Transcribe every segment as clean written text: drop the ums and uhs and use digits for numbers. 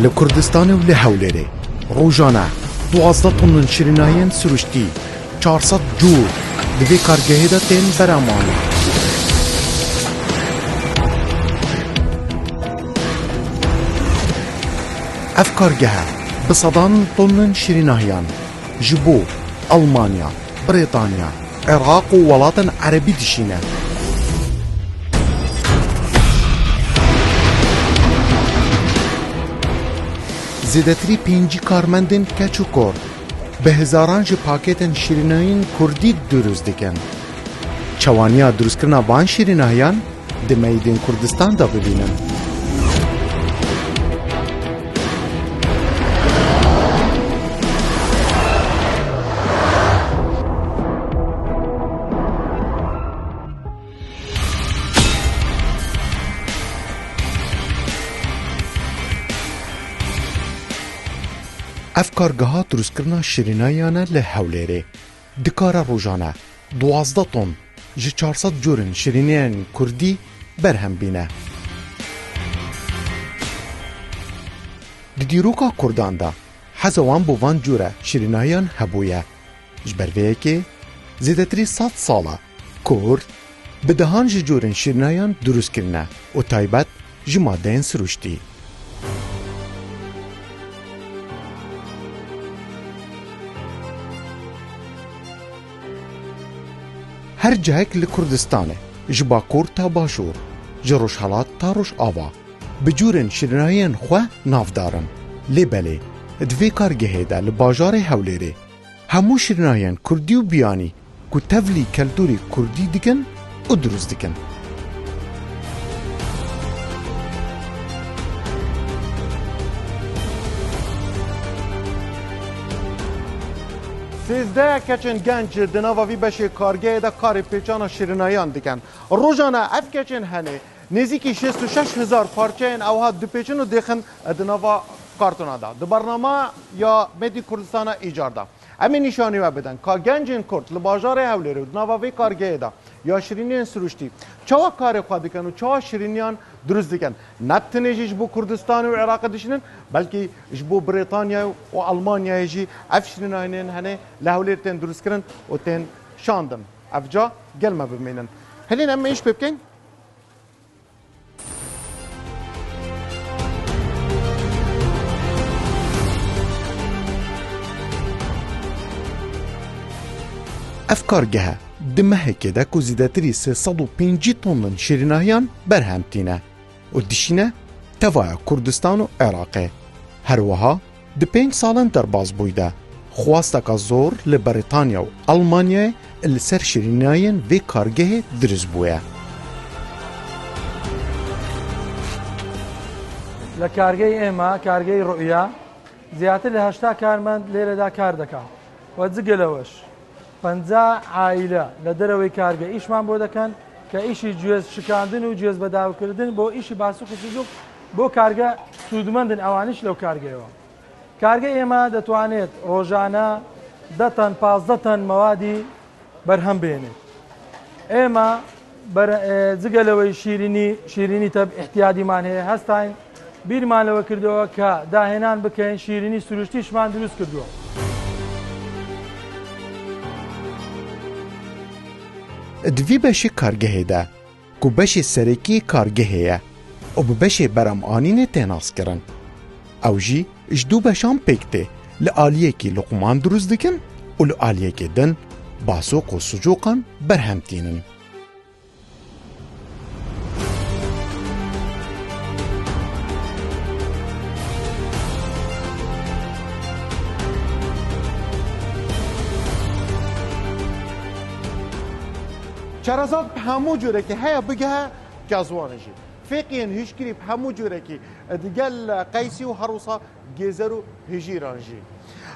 لکردستان و لحولره روزانه 12 تن شیرینایین سروشتی 400 جور دوی کارگاهی دا تین برامانه اف کارگاه بصدان تن شیرینایین جبو ألمانيا بريطانيا عراق وولايات عربي دشينه زیدتری پینجی کارمندین کچ و کرد به هزاران جی پاکتن شیریناین کردی دروست دکن چوانیا دروست کرنا وان شیرینایان دمیدین کردستان دا ببینن اف کارگاه دروست کرنا شیرینایانه لحولره دکارا روزانه 12 تن جی 400 جورن شیرینیان کردی برهم بینه دیروکا کردان دا حزوان بو وان جوره شیرینایان هبویه جبرویه که زیدتری 100 ساله کرد به دهان جی جورن شیرینایان دروست کرنه و تایبت جی مادین سروشتی هر جهک لکردستانه جبا کور تا باشور جروش حالات تا روش آوا بجورن شیرینایین خواه نافدارن لیبله دوی کارگه ده لباجار حولره همو شیرینایین کردی و بیانی که تفلی کلتوری کردی دکن و دروز دکن سیزده کچن گنج دناوا وی بشه کارگه دا کاری پیچانا شیرینایان دیکن روزانه اف کچن هنه نزیکی 66,000 پارچه این اوها دو پیچن و دیخن دناوا کارتونا دا دو برنامه یا مدی کردستان ایجار دا امی نشانی و بدن که گنجین کرد لباجار حولی رو دناوا وی کارگه دا یا شیرینیان سروشتی چوا کاری خواه دیکن و چوا شیرینیان دروست دیکن نتنه جیش بو کردستان و عراق دشنن بلکه جبو بریتانیا و آلمانیا جی اف شیرینایین هنه لحولیر تین دروست کرن و تین شاندن اف جا گلمه ببینن هلین اما ایش ببکن اف کارگاه دمه که ده که زیدتری 350 تن شیرینایان برهمتینه و دشینه توای کردستان و عراقه هر وها ده 5 سالن در باز بویده خواست که زور لبریتانیا و آلمانیا لسر شیرینایین و کارگاه درز بویه لکارگاه ایما کارگاه رؤیا زیادتر لهشتا کارمند لیره دا کار دکا و زگلوش 50 عائله لدروی کارگاه ایشمان بو دکن که ایشی جوز شکاندن و جوز بداو کردن بو ایشی باسو خصوصو بو کارگاه سودمندن اوانش لو کارگاه کارگاه ایما دتوانیت روزانه 10 تن 15 تن موادی برهم بینه ایما زگلوی شیرینی تب احتیاجی مانه هستین بیر مالو کردو که داهنان بکن شیرینی سروشتیش مان درست کردو دوی بشه کارگه ده که بشه سرکی کارگهه و بشه برام آنین تناس کرن او جی اجدو بشان پکته لآلیه که لقمان دروز دکن و لآلیه که دن باسوق و سجوقان برهمتینن چرازات همو جوره که هیا بگه جازوانجی فقین هیچکری همو جوره که دیگل قیسی و هروسا گیزر و هجیرانجی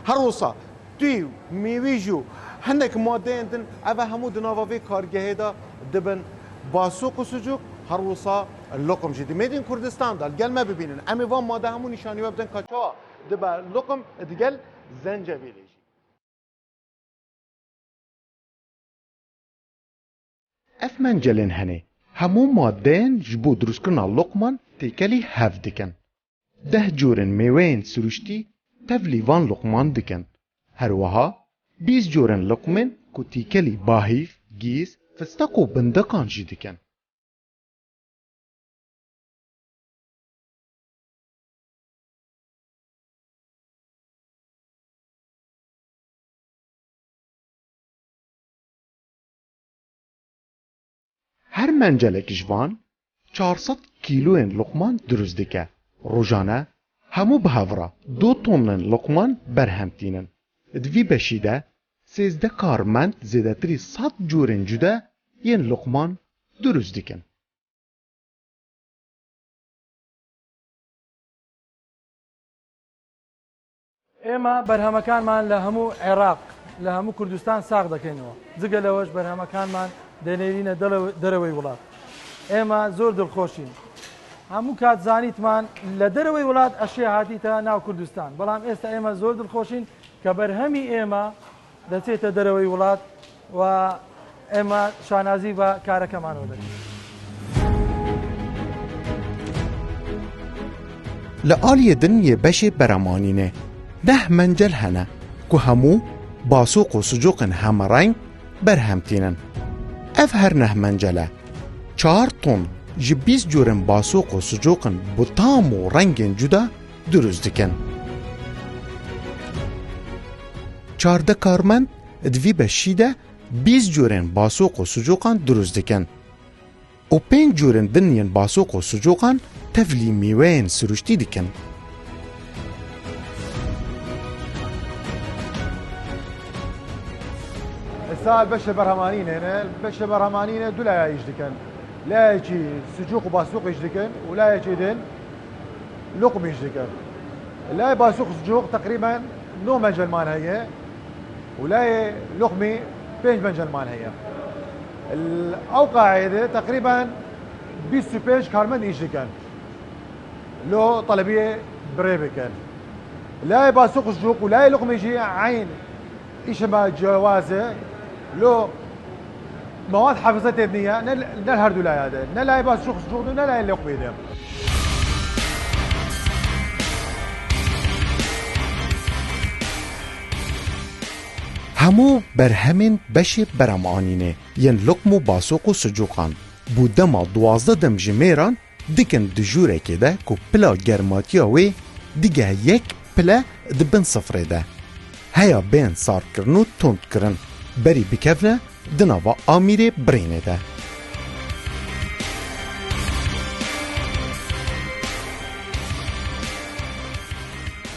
هروسا توی میویجو هندک ماده اندن اوه همو دناوی کارگه دا دبن باسوق و سجوق هروسا لقم جدی میدین کردستان دال گل ما ببینن امی وان ماده همو نشانی و بدن کچا دبا لقم دیگل زنجبیلی اف منجلن هنه همو مادين جبو دروس كرنا لقمان تيكالي هاف دكن 10 جورن میوین سروشتی تفلی وان لقمان دکن. هروها 20 جورن لقمن کو تیکلی باهیف گیز فستق و بندقان جی دکن. هر منجلک جوان 400 کیلوین لقمان دروست دکه. روزانه همو به هفرا 2 تونن لقمان برهمتینن. دوی بشیده 13 کارمند زیدتری 100 جورن جده ین لقمان دروست دکن. ئێمە بەرهەمەکانمان لە هەموو عێراق لە هەموو کوردستان ساغ دەکەینەوە جگە لەوەش بەرهەمەکانمان دەنێرینە دەرەوەی وڵات ئێمە زۆر دڵخۆشین هەموو کات زانیتمان لە دەرەوەی وڵات ئەشێ هاتیتە ناو کوردستان بەڵام ئێستا ئێمە زۆر دڵخۆشین کە بەرهەمی ئێمە دەچێتە دەرەوەی وڵات و ئێمە شانازی بە کارەکەمانەوە دەکەین. لآلیه دنیه بشه برمانینه 10 منجل هنه که همو باسوق و سجوقن همه رنگ برهمتینن. اف هر 9 منجله 4 تون جی 20 جورن باسوق و سجوقن بطام و رنگن جدا دروست دکن. 14 کارمند دوی بشیده 20 جورن باسوق و سجوقن دروست دکن. و 5 جورن دنین باسوق و سجوقن تفلی میوین سروشتی دکن. الساعة البشة برهمانين هنا البشة برهمانين دول لا يجدكن لا يجي سجوق وباسوق يجدكن ولا يجي دين لقم يجدكن لا باسوق سجوق تقريبا نو منجل مان هي ولا لقمي بينج منجل مان هي الأوقع هذا تقريبا 20 بينج كارمن يجدكن لو طلبية بريبكن لا باسوق سجوق ولا لقم يجي عين ايش ما جوازه لو مواد حافظات ابنيه نلهر دولا هذا نلاقي بس شخص جود نلاقي اللي قبيله همو برهمن بشه برمانینه ین لقمو باسوق و سجوقان بودما 12 دم جمیران دکن دجوره که ده که پلا گرماتیا وی دیگه یک پلا دبن صفره ده هیا بین سار کرنو تند کرن بری بکفنه دناوا آمیره برینه ده.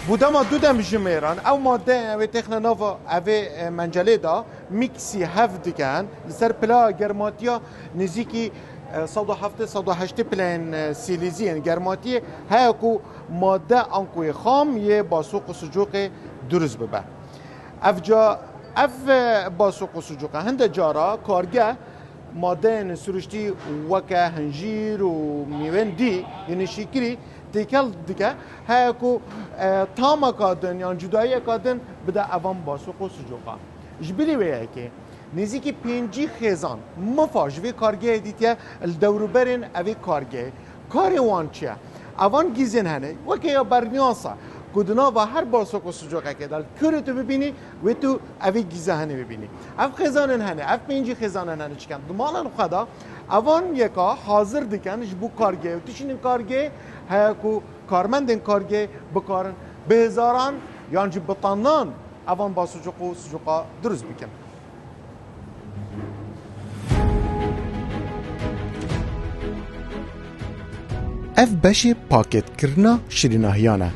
بودما دو دم جمیران او ماده اوی تخنه نووا اوی منجله دا میکسی هفت دکن لسر پلا گرماتیا نزیکی 107-108 پلین سیلیزی گرماتی هیا کو ماده انکوی خام یه باسوق و سجوق درست ببه اف باسوق و سجوق هنده جارا کارگه ماده سروشتی وکه هنجیر و میوین دی یعنی شکری تیکل دیگه هیا کو تاما کادن یا جدایی کادن بده اوان باسوق و سجوقا جبیلی ویه که نزیکی 5 خیزان مفاجوی کارگه دیتیه الدوروبرین اوی کارگه کاری وان چیه اوان گیزین هنه وکه یا برنیاسا کدنا و هر باسوق و سجوقه که دل کره تو ببینی و تو اوی گیزه هنه ببینی اف خیزانن هنه اف 5 خیزانن هنه چکن دمالن خدا اوان یکا حاضر دیکن جبو کارگه و تشین کارگه هیا کو کارمندن کارگه بکارن به هزاران یعنی جب بطنان اوان باسوق و سجوقه درست بکن اف بشه پاکت کرنا شریناهیانه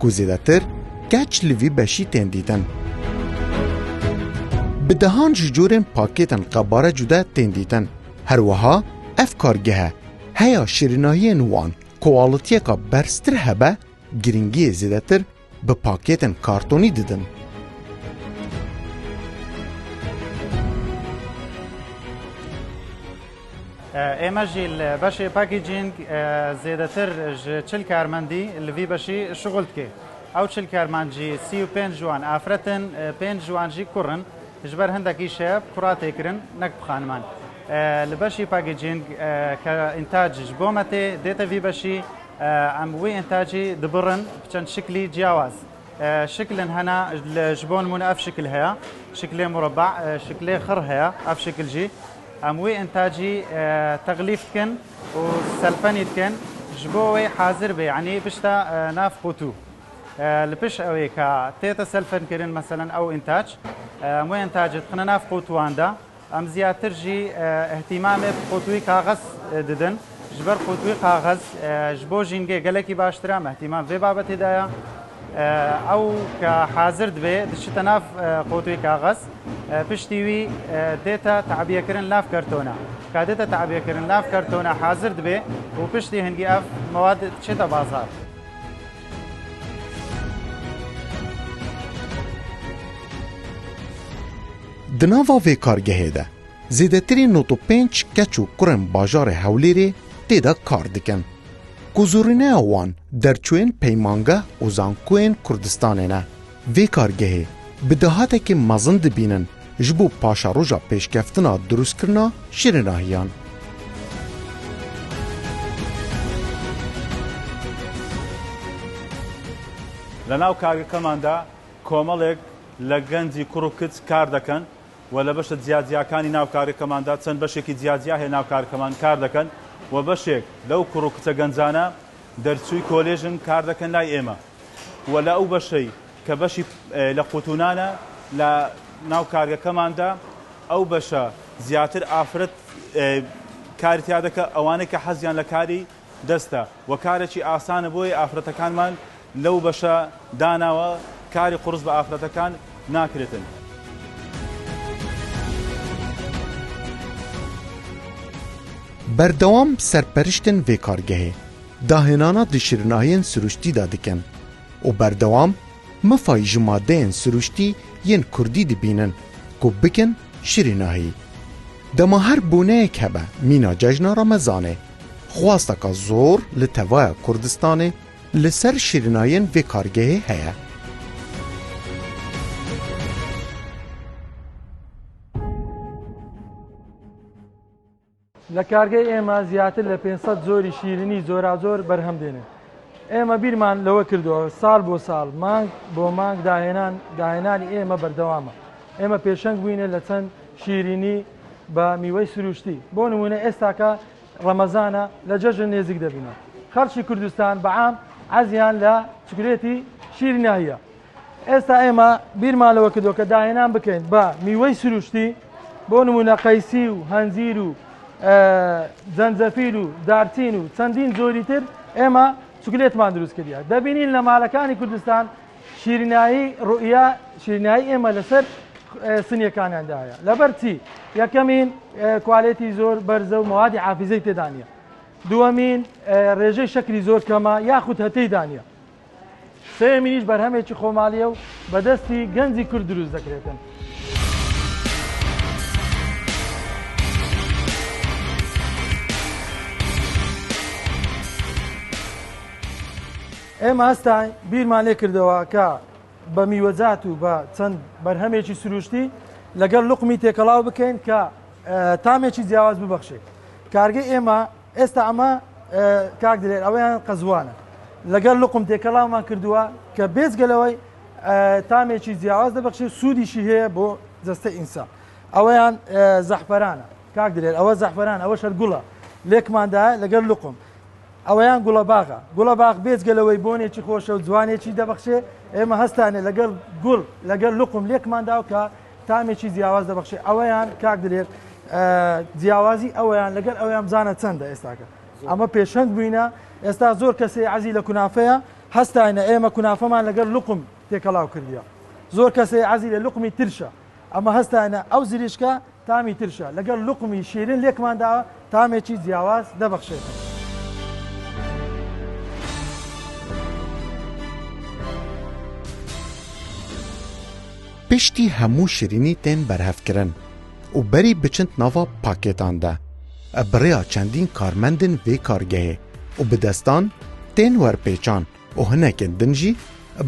که زیده تر گچ لوی بشی تندیدن. بدهان جورن پاکتن قباره جوده تندیدن. هر وها اف کارگه هیا شریناهی نوان کوالتیه که برستر هبه گرینگی زیده تر به پاکتن کارتونی دیدن. ئێمە ژی بەشی پاکیجینگ زێدەتر چل کارمەندی لەوی بەشی شغل بکێ ئەو چل کارمانجی 35 جوان ئافرەتن 5 جوانجی کوڕن ji ber hindekî şev kura têkirin nek bixaniman li beşî pagêjîng ke întaj ji bo me tê dête vî beşî ام وی انتاجی دبرن بچند شکلی جیاواز شكل هنا الجبون من اف شكل هيا شكل مربع شكل خر هيا اف شكل جي اموي انتاجي تغليفتكن وسلفنيتكن جبوي حاضر بي يعني بشتا ناف قوتو لبش اوي كا تيتا سلفن كرين مثلا او انتاج مو انتاج تخنا ناف قوتو عندا ام زياتر جي اهتمامي بقوتوي كاغز ددن جبر قوتوي كاغز جبو جينجي قالكي باشترا اهتمام في بابت هدايا او كحاضر دبي دشتناف قوتوي كاغز پشتیوی دیتا تعبیه کردن لاف کارتونا کادیتا تعبیه کردن لاف کارتونا حاضر دبی و پشتی هنگی اف مواد چتا بازار دناوا وی کارگهه ده زیدتری 95 کچو کرن باجار هولیری تیدا کار دکن کوزورینه وان درچوین پیمانگه و زانکوین کردستانه نه وی کارگهه بدهاته که مزن دبینن جبو پاشا روژا پیشکفتنا دروست کرنا شیریناهیان. لەناو کارگەکەماندا کۆمەڵێک لە گەنجی کوڕ و کچ کار دەکەن و لە بەشە جیاجیاکانی ناو کارگەکەماندا چەند بەشێکی جیاجیا هەیە ناو کارگەکەمان کار دەکەن و بەشێک لەو کوڕ و کچە گەنجانە دەرچووی کۆلێژن کار دەکەن لای ئێمە و لە ئەو بەشەی کە بەشی لە قوتونانە لە ناو کارگەکەماندا ئەو بەشە زیاتر ئافرەت کاری تیا دەکە ئەوانەی کە حەزیان لە کاری دەستە و کارێکی ئاسانە بۆی ئافرەتەکانمان لەو بەشە داناوە کاری قورس بە ئافرەتەکان ناکرێتن. بەردەوام سەرپەرشتن vê kargehê dahênana dişirînahiyên siruştî da dikin û berdewam mifayî ji maddeyên siruştî yên Kurdî dibînin ku bikin şîrînahî. Dema her bûneyek hebe mîna cejna Remezanê xwasteka zor li tevaya Kurdistanê li ser şîrînahiyên vê kargehê heye. لە کارگەی ئێمە زیاتر لە 500 زۆری شیرینی زۆرازۆر بەرهەم دێنێ. ئێمە بیرمان لەوە کردەوە ساڵ بۆ ساڵ مانگ بۆ مانگ داهێنانی ئێمە بەردەوامە. ئێمە پێشەنگ بووینە لە چەند شیرینی بە میوەی سروشتی. بۆ نمونە ئێستاکە ڕەمەزانە لە جەژن نێزیک دەبینە. خەڵکی کوردستان بەعام عەزیان لە چکرێتی شیریناهیە. ئێستا ئێمە بیرمان لەوە کردەوە کە داهێنان بکەین بە میوەی سروشتی بۆ نمونە قەیسی و هەنزیر و زەنجەفیل و دارچین و چەندین زۆری تر ئێمە چوکلێتمان دروست کردیە. دەبینین لە ماڵەکانی کوردستان شیرینایی ڕوئیا شیرینایی ئێمە لەسەر سنیەکانیاندایە. لەبەر چی؟ یەکەمین کوالێتی زۆر بەرزە و موادی حافیزەی تێدا نیە. دووەمین ڕێژەی شەکری زۆر کەمە یاخود هەتەیدا نیە. سێمینیش بەرهەمێکی خۆماڵیە و بەدەستی گەنجی کورد دروست دەکرێتن. ئێمە هەستا بیرمان لێ کردەوە کە بە میوەجات و بە چەند بەرهەمێکی سروشتی لەگەڵ لوقمی تێکەڵاو بکەین کە تامێکی جیاواز ببەخشێت. کارگەی ئێمە ئێستا ئەمە کاک دەرێت ئەوەیان قەزوانە لەگەڵ لوقم تێکەڵاومان کردووە کە بێزگەلەوەی تامێکی جیاواز دەبەخشێت سوودیشی هەیە بۆ جەستە ئینسان. ئەوەیان زەحفەرانە کاک دەرێت ئەوە زەحفەران ئەوە شەر گوڵە لێکماندایە لەگەڵ لوقم. ئەوەیان گوڵە باغە گوڵە باغ بێزگەلەوەی بۆنێکی خۆشە و جوانێکی دەبەخشێ ئێمە هەستانێ لەگەڵ گوڵ لەگەڵ لوقم لێکمانداو کە تامێکی جیاواز دەبەخشێ ئەوەیان کاک دەرێت جیاوازی ئەوەیان لەگەڵ ئەویان بزانە چەندە ئێستاکە ئەمە پێشەنگ بووینە. ئێستا زۆر کەسێ عەزی لە کونافەیە هەستانە ئێمە کونافەمان لەگەڵ لوقم تێکەڵاو کردیە. زۆر کەسێ عەزی لە لوقمی ترشە ئەمە هەستانە ئەو زریشکە تامی ترشە لەگەڵ لوقمی شیرین لێکمانداوە تامێکی جیاواز دەبەخشێت. پشتی هەموو شیرینی تێن بەرهەفکردن و بەری بچند ناوا پاکێتان de بریا چەندین کارمەندن vê kargehê û bi destan tên werpêçan û hinekên din jî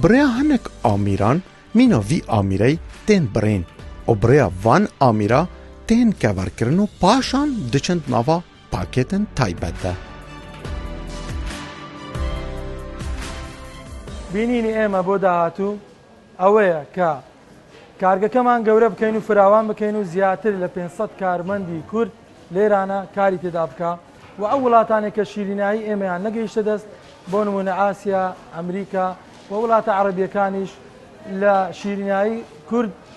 birêya hinek amîran mîna vî amîreyê tên birên û birêya van amîra tên keverkirin û paşan diçind nava pakêtin taybet de. بینینی ئێمە بۆ داهاتوو ئەوەیە کە کارگەکەمان گەورە بکەین و فراوان بکەین و زیاتر لە 500 کارمەندی کورد لێرانە کاری تێدا بکە و ئەو وڵاتانێک کە شیرینایی ئێمەیان نەگەیشتە دەست بۆ نمونە ئاسیا ئەمریکا و وڵاتە عەرەبیەکانیش لە شیرینایی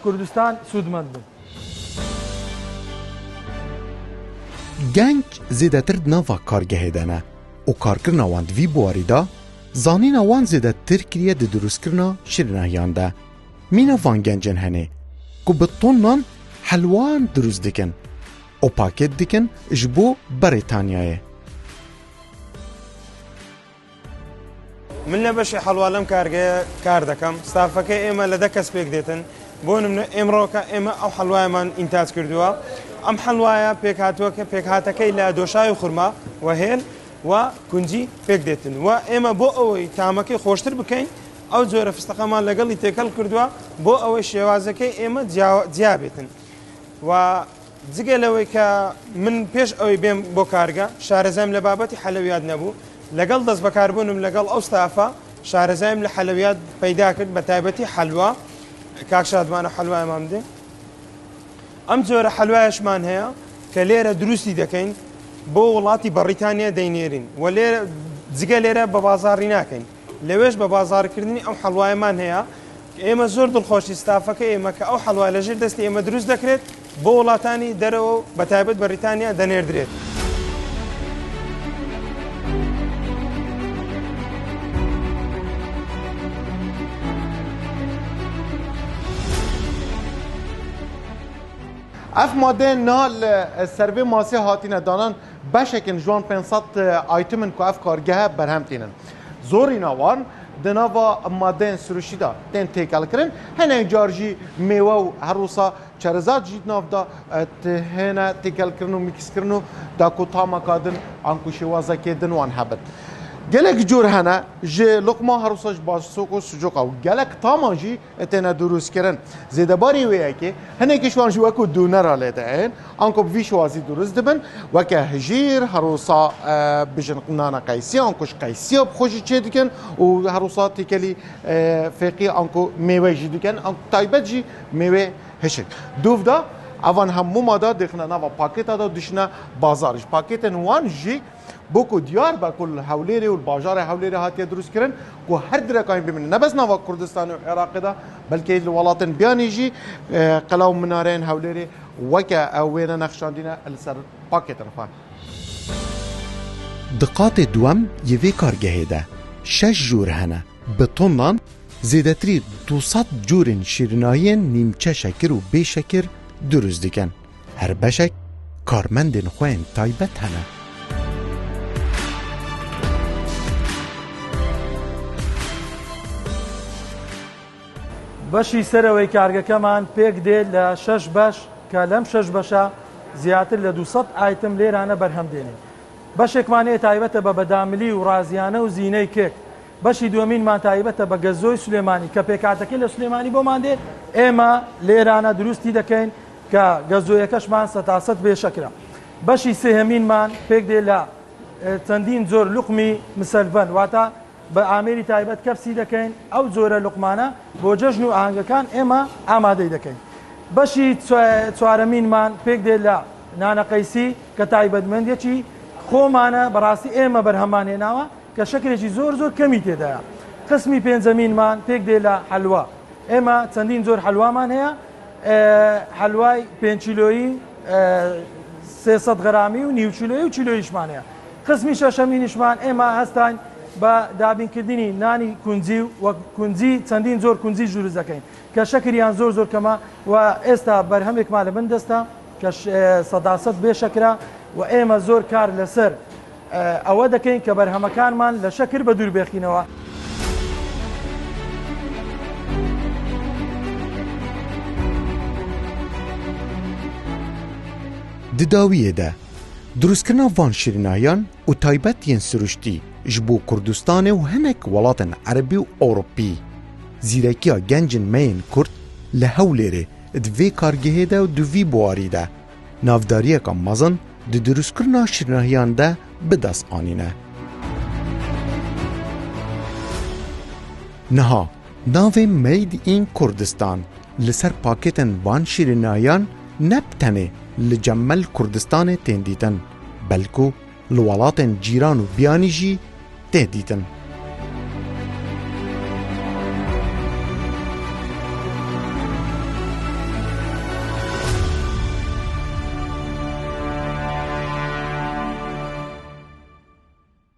کوردستان سوودمەند بن. گەنج زێدەتر ناوا کارگەهێدەنە و کارکردنا wan di vî buwarî da zanîna wan zêdetir kiriye di durustkirina şîrinahiyan de. Mîna van gencên hene ku bi tonan helwan durust dikin û paket dikin ji bo Brîtanyayê. من لە بەشی حەڵوا لەم کارگەیە کار دەکەم ستافەکەی ئێمە لە 10 کەس پێک دێتن بۆ نمونە ئێمڕۆکە ئێمە ئەو حەڵوایەمان ئینتاج کردووە ئەم حەڵوایە پێکهاتووەکە پێکهاتەکەی لە دۆشای و خورما و هێل و کونجی پێک دێتن و ئێمە بۆ ئەوەی تامەکەی خۆشتر بکەین ئەو جۆرە فستەقەمان لەگەڵی تێکەڵ کردووە بۆ ئەوەی شێوازەکەی ئێمە جیابێتن و جگەلەوەی کە من پێش ئەوەی بێم بۆ کارگە شارەزایم لە بابەتی حەلەویات نەبوو لەگەڵ دەست بەکاربوونم لەگەڵ ئەو ستافە شارەزایم لە حەلەویات پەیدا کرد بە تایبەتی حەلوا کاک شادمانە حەلوایمان بدێ ئەم جۆرە حەلوایشمان هەیە کە لێرە دروستی دەکەین بۆ وڵاتی بەڕیتانیا دەینێرین و لێرە جگە لێرە بە بازاڕی ناکەین لەوێش بە بازارکردنی ئەو حەڵوایمان هەیە ئێمە زۆر دڵخۆشی ستافەکە ئێمە کە ئەو حەڵوای لەژێر دەستی ئێمە دروست دەکرێت بۆ وڵاتانی دەرەوە بە تایبەت بەڕیتانیا دەنێردرێت. اف ماده نال سروی ماسی هاتینه دانان بشکن جوان 500 آیتمن که اف کارگاه برهم تینن زوری نوان دناوا ماده سروشی دا تین تیکل کرن هنه جارجی میوه و هر روزا چرزات جید ناف دا هنه تیکل کرن و میکس کرن و دا کو تاما کادن آنکو شوازه کدن وان حبت گلک جور هنه جه لقمه هر روزاش باز سوق و سجوق و گلک تاما جی اتنا درست کردن زیده باری ویه که هنه کشوان جو اکو دونه را لیده این آنکو بویش وازی درست دبن و که هجیر هر روزا بجن نانا قیسی آنکوش قیسی بخوشی چه دیکن و هر روزا تیکلی فقی آنکو میوه جی دیکن آنکو تایبت جی میوه هشک دوف دا اوان همو مادا دخنه نوا پاکت دا دشنه بازارش پاکت نوان جی بوکو دیار با کل حولیری و بازار حولیری هاتیه درست کردن که هر درکاین ببینن نه بس نوا کردستان و عراق دا بلکه ولاتن بیانی جی قلاو منارین حولیری وکه اوینا نقشاندینه السر پاکت رفان دقات دوام یوی کارگهه ده 6 جور هنه بطنان زیدتری 200 جورن شیرنایین نیمچه شکر و بی شکر درست دیکن هر بشک کارمندن خوین تایبت هنه بەشی سەرەوەی کارگەکەمان پێک دێت لە 6 بەش کە لەم 6 بەشە زیاتر لە 200 ئایتم لێرانە بەرهەم دێنێت بەشێکمانەیە تایبەتە بە بەداملی و ڕازیانە و زینەی کێک بەشی دووەمینمان تایبەتە بە گەزۆی سولێمانی کە پێکاتەکەی لە سولێمانی بۆمان دێت ئێمە لێرانە دروستی دەکەین کە گەزۆیەکەشمان 100% بێشەکرا بەشی سێهەمینمان پێک دێت لە چەندین زۆر لوقمی مسەلڤەن واتە بە ئامێری تایبەت کەپسی دەکەین ئەو جۆرە لوقمانە بۆ جەژن و ئاهەنگەکان ئێمە ئامادەی دەکەین بەشی چوارەمینمان پێک دێت لە نانەقەیسی کە تایبەتمەندێکی خۆمانە بەڕاستی ئێمە بەرهەمانێناوە کە شەکرێکی زۆر زۆر کەمی تێدایە قسمی پێنجەمینمان پێک دێت لە حەلوا ئێمە چەندین زۆر حەلوامان هەیە حەلوای 5 کیلۆیی 300 غرامی و نیو کیلۆیی و کیلۆییشمان هەیە قسمی شەشەمینیشمان ئێمە هەستان بە دابینکردنی نانی کونجی و کونجی چەندین زۆر کونجی ژوورز دەکەین کە شەکریان زۆر زۆر کەمە و ئێستا بەرهەمێکمان لە بن دەستە کە 100% بێشەکرا و ئێمە زۆر کار لەسەر ئەوە دەکەین کە بەرهەمەکانمان لە شەکر بە دوور بێخینەوە دداویێدا دروستکردنا van şîrinayan û taybet yên siruştî ji bo Kurdistanê û hinek welatên Erebî û Ewropî zîrekiya gencên me yên Kurd li Hewlêrê di vê kargehê de û di vî buwarî de navdariyeka mezin di dروستکردنا şîrinahiyan de bi dest anîne. نها ناوی مید این کردستان لسر پاکتن وان شیرینایان نبتنه لجمل کردستان تندیتن بلکو لولاتن جیران و بیانی جی تهدیتن